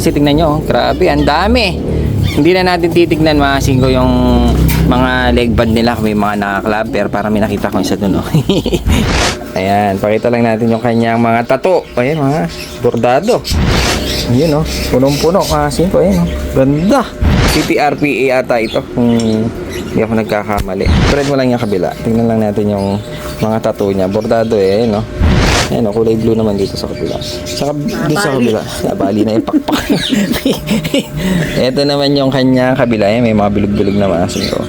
Kasi tingnan nyo, grabe, ang dami. Hindi na natin titignan mga singko yung mga leg band nila kung may mga naka-clubber para may nakita ko isa dun. Oh. Ayan, pakita lang natin yung kanyang mga tattoo. Ayan mga bordado. Ayun oh, punong-puno mga singko. Ayan oh, ganda. CTRPA ata ito kung hindi ako nagkakamali. Spread mo lang yung kabila. Tingnan lang natin yung mga tattoo niya. Bordado eh, ayan oh. Ayan o, kulay blue naman dito sa kabila. Dito sa kabila. Nabali na yung pakpak. Ito naman yung kanya kabila. Ayan, may mga bilog-bilog na maasin ko.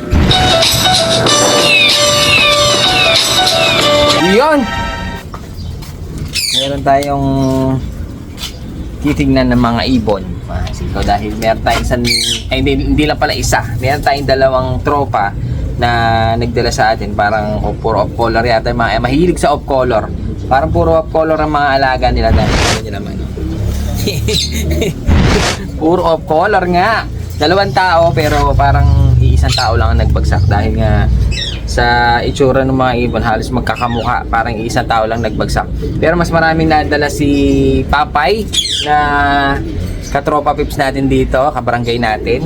Yun! Meron tayong titignan ng mga ibon. Maasin ko. Dahil meron tayong isang... Ay, hindi lang pala isa. Meron tayong dalawang tropa na nagdala sa atin. Parang puro off color yata. Mahilig sa off color. Parang puro off color ang mga alaga nila dahil nyo naman. Puro off color nga. Dalawang tao pero parang iisang tao lang ang nagbagsak dahil nga sa itsura ng mga ibon halos magkakamukha. Parang iisang tao lang nagbagsak. Pero mas maraming nadala si Papay na katropa pips natin dito, kabarangay natin.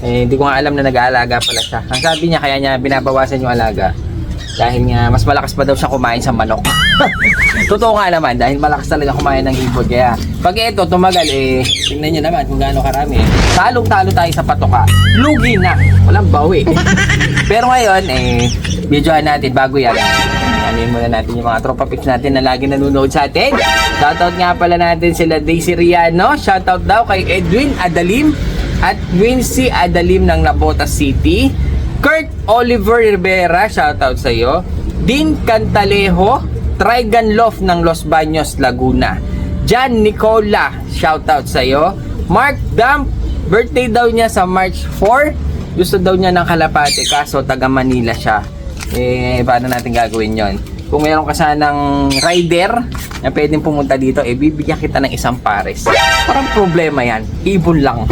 Hindi ko nga alam na nag-aalaga pala siya. Ang sabi niya kaya niya binabawasan yung alaga dahil nga mas malakas pa daw siya kumain sa manok. Totoo nga naman dahil malakas talaga kumain ng ibon. Kaya pag ito tumagal tingnan nyo naman kung gaano karami. Talong-talo tayo sa patoka. Lugi na. Walang bawi. Pero ngayon videohan natin bago yan. Anin muna natin yung mga tropa pics natin na lagi nanonood sa atin. Shoutout nga pala natin sila Daisy Riano. Shoutout daw kay Edwin Adalim at Wincy Adalim ng Navotas City. Kurt Oliver Rivera, shoutout sa iyo. Dean Cantalejo, Trigan Loft ng Los Baños, Laguna. Jan Nicola, shoutout sa iyo. Mark Damp, birthday daw niya sa March 4. Gusto daw niya ng kalapate kaso taga Manila siya. Paano natin gagawin yon? Kung meron ka sanang rider na pwedeng pumunta dito, bibigyan kita ng isang pares. Parang problema yan. Ibon lang.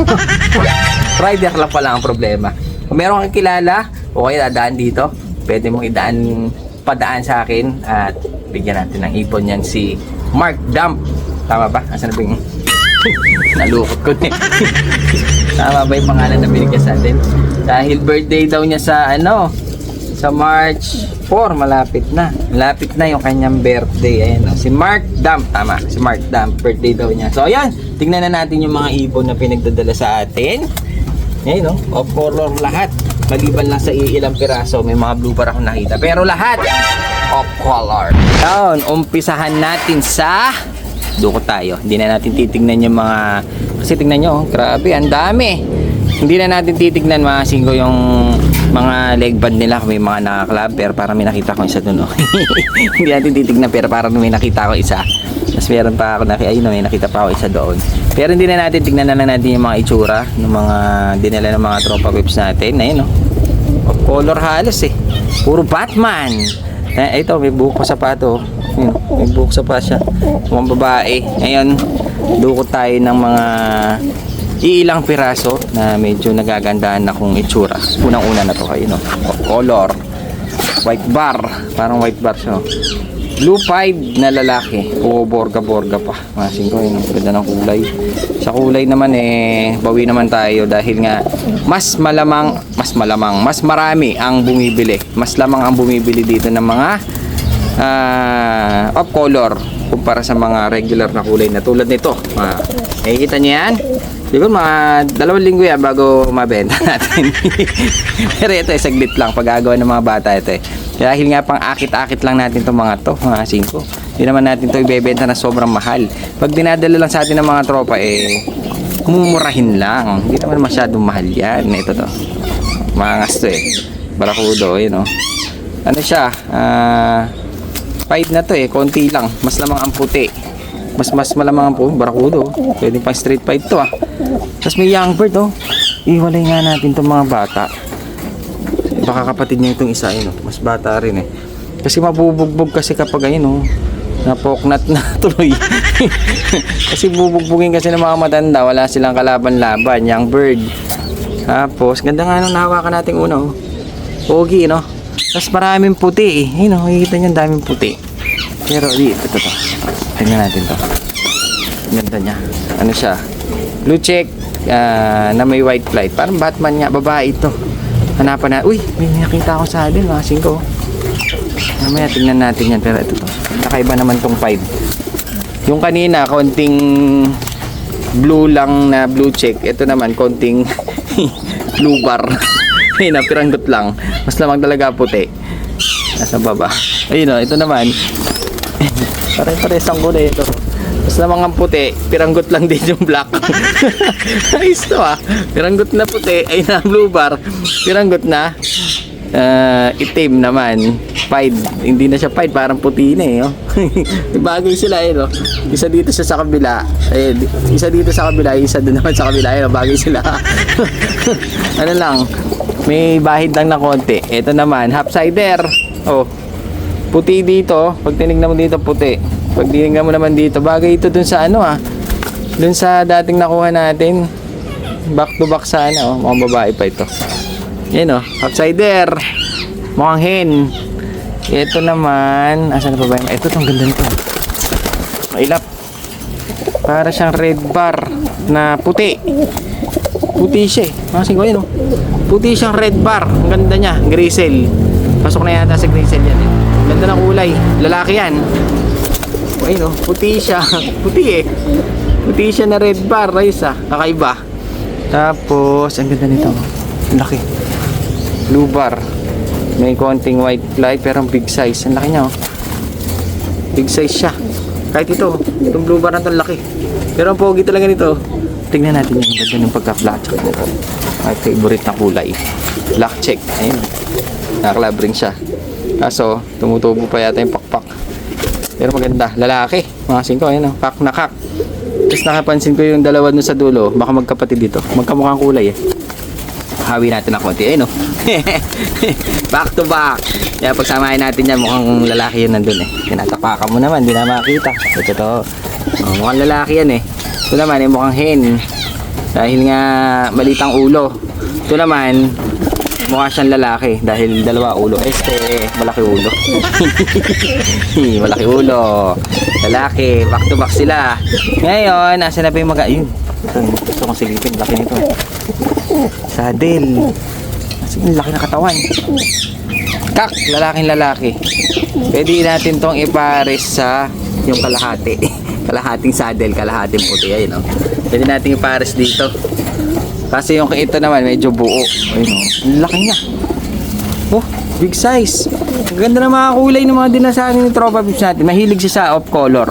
Rider lang pala ang problema. Kung meron kang kilala o kaya dadaan dito, pwede mong padaan sa akin at bigyan natin ng ibon yan si Mark Damp. Tama ba? Asan na ba yung nalukot ko niya? Tama ba yung pangalan na binigyan sa atin? Dahil birthday daw niya sa sa March 4, malapit na. Malapit na yung kanyang birthday. Ayan, si Mark Damp. Tama, si Mark Damp. Birthday daw niya. So ayan, tingnan na natin yung mga ibon na pinagdadala sa atin. Ayan, off color lahat. Maliban lang sa ilang piraso, may mga blue bar akong nakita. Pero lahat off color. Down, umpisahan natin sa duko tayo. Hindi na natin titignan yung mga... Kasi tingnan nyo, grabe, ang dami. Hindi na natin titignan mga singko yung mga leg band nila kung may mga naka-clubber para may nakita ko isa dun. Hindi natin titignan pero para may nakita ko isa. Tapos meron pa ako may nakita pa ako isa doon. Pero hindi na natin tignan na lang natin yung mga itsura ng mga dinala ng mga tropa whips natin. Ayun of color halos puro Batman. Ito may buhok pa sapato. May buhok sa pa siya. Mga babae. Ngayon dukot tayo ng mga ilang piraso na medyo nagagandahan na kung itsura. Unang-una na to kayo of color. White bar. Parang white bar siya. Blue pied na lalaki. O borga-borga pa. Masin ko yung ganda ng kulay. Sa kulay naman bawi naman tayo dahil nga mas marami ang bumibili. Mas lamang ang bumibili dito ng mga off color kumpara sa mga regular na kulay na tulad nito. Nakikita niyo yan? Siguro mga 2 linggo yan bago mabenta natin. Pero ito saglit lang paggagawa ng mga bata ito Dahil nga pang akit-akit lang natin itong mga mga 5. Hindi naman natin ito ibebenta na sobrang mahal. Pag dinadala lang sa atin ng mga tropa mumurahin lang. Hindi naman masyadong mahal yan. Ito to. Maangas to Barakudo, Ano siya? 5 na to konti lang. Mas lamang ang puti. Mas malamang ang puti. Barakudo. Pwede pang street fight to Tapos may young bird Iwalay nga natin itong mga bata. Baka kapatid niya itong isa mas bata rin kasi mabubugbog kasi kapag napoknat na tuloy. Kasi bubugbugin kasi ng mga matanda, wala silang kalaban-laban. Young bird. Tapos ganda nga nahawakan natin una pogi tapos maraming puti makikita niyo ang daming puti. Pero ito tingnan natin to. Ganda niya. Ano siya? blue check na may white flight. Parang Batman nga, babae ito. Hanapan na. Uy, may nakita akong saddle, mga singko. Mamaya tingnan natin yan. Pero ito to. Nakaiba naman tong 5. Yung kanina, konting blue lang na blue check. Ito naman, konting blue bar. Ayun na, piranggot lang. Mas lamang talaga puti. Nasa baba. Ayun o, ito naman. Pare-paresang ko na ito. Mas lamang ang puti. Piranggot lang din yung black. Ayos to ah. Piranggot na puti. Ayun na, blue bar. Piranggot na. Itim naman. Pied. Hindi na siya pied. Parang puti na eh. Oh. Bagay sila eh. No? Isa dito siya sa kabila. Isa dito sa kabila. Isa doon naman sa kabila. Ayun, bagay sila. Ano lang. May bahid lang na konti. Ito naman. Half-sider. Oh. Puti dito. Pag tinignan mo dito puti. Pag tinignan mo naman dito. Bagay ito dun sa ano ah. Dun sa dating nakuha natin. Back to back sa ano. Oh. Mukhang babae pa ito. Yan oh. Half-sider. Mukhang hen. Ito naman, asan na pa ba? Ito, itong ganda nito. Mailap. Para siyang red bar na puti. Puti siya eh. Makasin ko yun oh. Puti siyang red bar. Ang ganda niya. Grisel. Pasok na yata sa grisel yan eh. Ganda ng kulay. Lalaki yan. Ayun oh. Puti siya. Puti eh. Puti siya na red bar. Ayos ah. Kakaiba. Tapos, ang ganda nito. Ang laki. Blue bar. May konting white fly pero ang big size. Ang laki niya oh. Big size siya. Kahit ito, itong blue bar na ito laki. Pero ang pogi talaga nito. Tingnan natin yung ganda ng pagka-flat check nito. My favorite na kulay. Black check. Ayun. Nakaklab ring siya. Kaso, tumutubo pa yata yung pakpak. Pero maganda. Lalaki. Mga singko. Ayun oh. Kak na kak. Tapos nakapansin ko yung dalawa dun sa dulo. Baka magkapatid dito. Magkamukhang kulay eh. Hawi natin na konti. Ayun o. Back to back. Kaya pagsamahin natin yan, mukhang lalaki yun nandun eh. Tinatapakan mo naman, hindi na makita. Ito to. Oh, mukhang lalaki yan eh. Ito naman eh, mukhang hen. Dahil nga malitang ulo. Ito naman, mukha siyang lalaki. Dahil dalawa ulo. Malaki ulo. Malaki ulo. Lalaki. Back to back sila. Ngayon, nasa na pa yung yun. Ito, gusto kong silipin. Laki nito. Saddle. Kasi laki na katawan. Kak, lalaking lalaki. Pwede natin tong ipares sa yung kalahati. Kalahating saddle, kalahating puti. Ayun, no? Pwede natin ipares dito. Kasi yung ito naman medyo buo. Ayun, no? Laki niya. Oh, big size. Ang ganda ng mga kulay ng mga dinasahan ni Tropa Pips natin. Mahilig siya sa off color.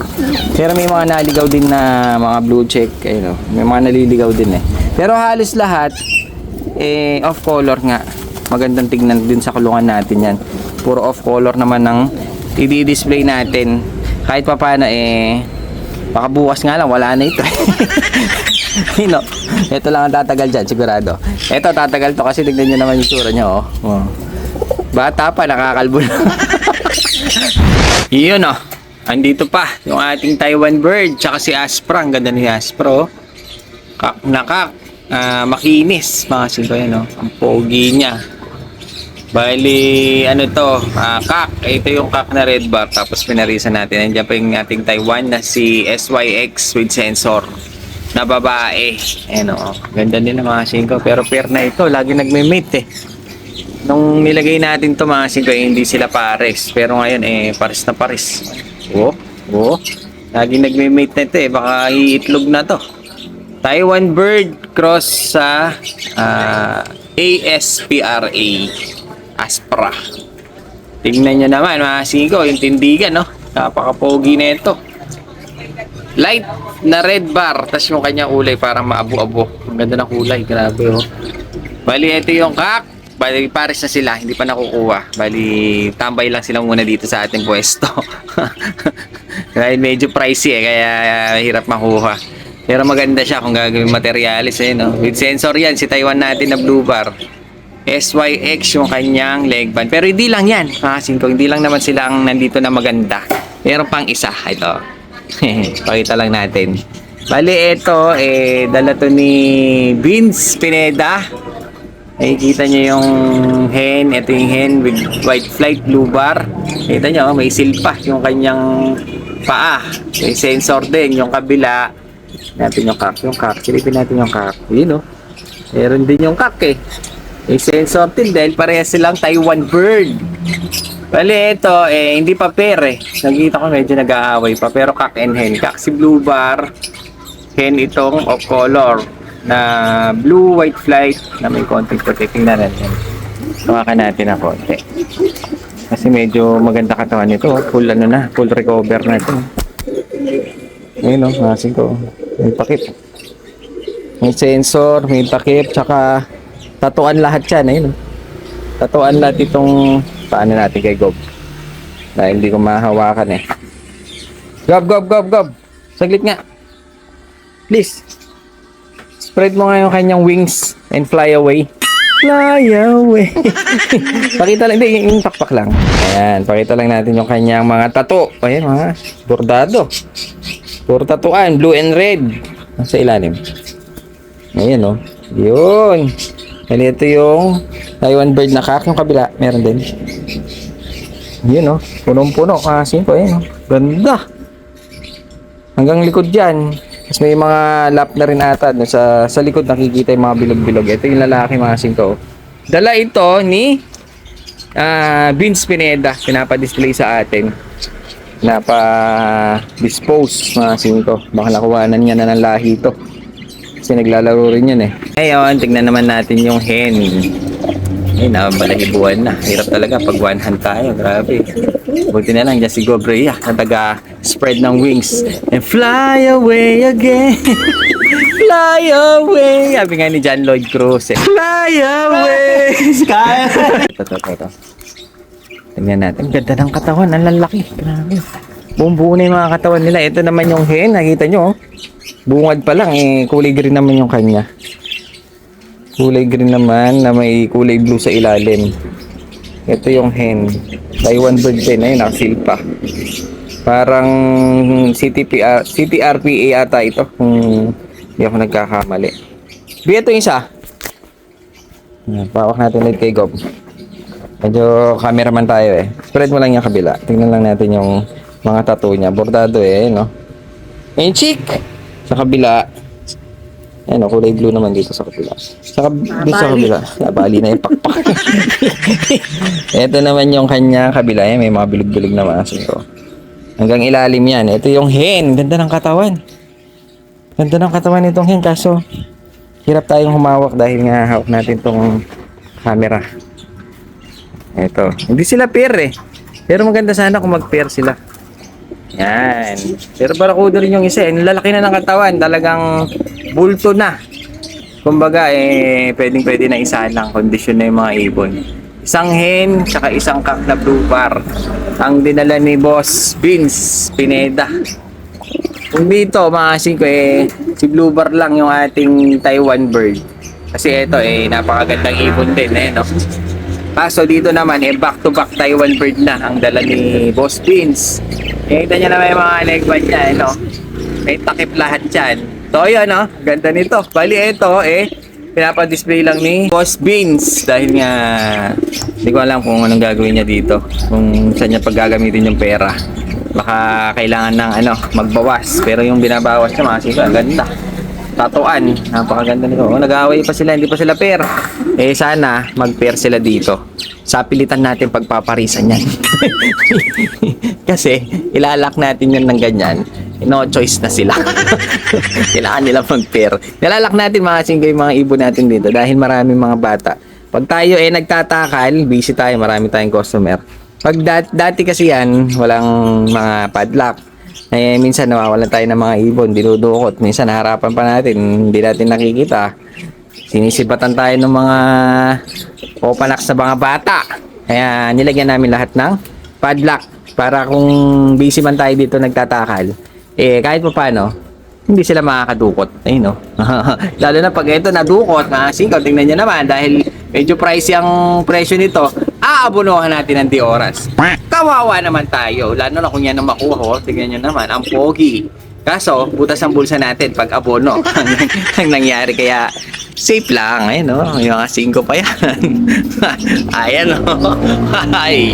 Pero may mga naligaw din na mga blue check. Ayun, no? May mga naliligaw din eh. Pero halos lahat off color nga. Magandang tignan din sa kulungan natin yan. Puro off color naman ng i-display natin. Kahit pa paano baka bukas nga lang wala na ito. No? Ito lang ang tatagal dyan sigurado. Ito tatagal to kasi tignan nyo naman yung tsura niya oh. Bata pa, nakakalbo na. Yun oh. Andito pa yung ating Taiwan bird tsaka si Aspra. Ang ganda ni Aspra oh. Kak na kak. Makinis mga singko yan oh. Ang pogi niya. Bali ano to kak. Ito yung kak na red bar. Tapos pinarisan natin. Nandiyan pa yung ating Taiwan na si SYX with sensor na babae. Ayan oh. Ganda din ng mga singko. Pero pair na ito. Lagi nagme-mate eh. Nung nilagay natin to mga singko hindi sila pares. Pero ngayon pares na pares. Lagi nagme-mate na ito eh. Baka iitlog na to. Taiwan bird cross sa ASPRA Aspra. Tingnan nyo naman mga singko, yung tindigan no. Napaka-pogi na ito. Light na red bar, tas yung kanyang kulay parang maabu-abo. Ang ganda ng kulay, grabe oh. Bali ito yung kak. Bali pares na sila, hindi pa nakukuha. Bali tambay lang sila muna dito sa ating pwesto. Dahil medyo pricey kaya hirap makuha. Pero maganda siya kung gagawin materialis no? With sensor yan, si Taiwan natin na blue bar. SYX yung kanyang leg band. Pero hindi lang yan. Hindi lang naman sila ang nandito na maganda. Meron pang isa. Ito. Pakita lang natin. Bali, ito, dala to ni Vince Pineda. Nakikita nyo yung hen. Ito yung hen with white flight blue bar. Kita nyo, may silpa yung kanyang paa. May sensor din. Yung kabila, Natin yung kak. Yung kak. Silipin natin yung kak. Yun, no? Meron din yung kak, eh. Yung sensor din dahil parehas silang Taiwan bird. Bali, ito, hindi pa pair, eh. Nakikita ko medyo nag-aaway pa. Pero kak and hen. Kak si blue bar. Hen itong of color na blue white flight na may konting puti. Tingnan natin. Tumakan natin na konti. Kasi medyo maganda katawan nito. Full ano na, full recover na ito. Ayun, no, masin ko. May takip. May sensor, may takip, tsaka tatuan lahat yan. Ayun, no. Tatuan lahat itong paano natin kay Gob. Dahil hindi ko mahawakan, eh. Gob. Saglit nga. Please. Spread mo nga yung kanyang wings and fly away. Fly away. Pakita lang, hindi, yung pakpak lang. Ayan, pakita lang natin yung kanyang mga tato. Ayan, mga bordado. Puro tatuan, blue and red. Nasa ilalim. Ayan, no. Yun. And ito yung Taiwan bird na kak. Yung kabila, meron din. Yun, no. Punong-puno. Kasin ko, ayan, no. Ganda. Hanggang likod dyan. Tapos may mga lap na rin ata. Sa likod nakikita yung mga bilog-bilog. Ito yung lalaki, mga singko. Dala ito ni Vince Pineda. Pinapa-display sa atin. Pinapa-dispose, mga singko. Baka nakuhanan niya na ng lahi ito. Kasi naglalaro rin yan, eh. Ngayon, tignan naman natin yung hen. Ay, nabalahibuan na. Hirap talaga pag one hand tayo. Grabe. Buti na lang dyan si Gobrea na taga-spread ng wings. And fly away again. Fly away. Sabi nga ni John Lloyd Cruz, eh. Fly away. Ito. Tingnan natin. Ganda ng katawan. Ang lalaki. Grabe. Buong-buo na yung mga katawan nila. Ito naman yung hen. Nakita nyo, oh. Bungad pa lang, eh. Kulay green naman yung kanya. Kulay green naman na may kulay blue sa ilalim. Ito yung hen. Taiwan bird din. Ayun, nakasil pa. Parang CTRPA ata ito. Kung hindi ako nagkakamali. Bigyan ito yung isa. Pawak natin ulit kay Gob. Medyo cameraman tayo, eh. Spread mo lang yung kabila. Tingnan lang natin yung mga tattoo niya. Bordado, eh. No? Yung cheek. Sa kabila. Ayan, kulay blue naman dito sa kabila. Sa kabila. Bali na yung pakpak. Ito naman yung kanya kabila. Ayan, may mga bilog-bilog na maasin ko. Hanggang ilalim yan. Ito yung hen. Ganda ng katawan. Ganda ng katawan nitong hen. Kaso, hirap tayong humawak dahil nga hawak natin tong camera. Ito. Hindi sila pair, eh. Pero maganda sana kung mag-pair sila. Yan. Pero barakudo rin yung isa, eh. Lalaki na ng katawan. Talagang bulto na. Kumbaga, pwedeng-pwede na isahan lang. Kondisyon na yung mga ibon. Isang hen, saka isang kak na blue bar. Ang dinala ni Boss Vince Pineda. Kung dito, mga singko, si blue bar lang yung ating Taiwan bird. Kasi ito, napakagandang ibon din, no? Kaso dito naman, back-to-back Taiwan bird na ang dala ni Boss Vince. Kita nyo naman yung mga legband niya, no? May takip lahat dyan. So, yun, no? Ganda nito. Bali, ito, pinapa-display lang ni Boss Vince. Dahil nga, hindi ko alam kung anong gagawin niya dito. Kung saan niya paggagamitin yung pera. Baka kailangan ng, magbawas. Pero yung binabawas niya, mga siko, ang ganda. Tatuan. Napakaganda nito. Nag-aaway pa sila, hindi pa sila pair. Sana mag-pair sila dito. Sapilitan natin pagpaparisan yan. Kasi ilalak natin yan ng ganyan. No choice na sila. Kailangan nila mag-pair. Ilalak natin mga singgoy, mga ibon natin dito dahil maraming mga bata. Pag tayo nagtatakal, busy tayo, marami tayong customer. Pag dati kasi yan, walang mga padlock. Minsan nawawalan tayo ng mga ibon, dinudukot. Minsan harapan pa natin, hindi natin nakikita. Sinisibatan tayo ng mga opanaks sa mga bata. Kaya nilagyan namin lahat ng padlock para kung busy man tayo dito nagtatakal, kahit pa paano, hindi sila makakadukot. Ayun, no? Lalo na pag ito nadukot, mga singkaw, tingnan nyo naman, dahil medyo pricey ang presyo nito, aabonohan natin ng di oras. Kawawa naman tayo, lalo na kung yan ang makuha, tingnan nyo naman, ang pogi. Kaso, butas ang bulsa natin pag abono ang nangyari. Kaya, safe lang. Ayun, no? Yung mga 5 pa yan. Ayan, no? Ay.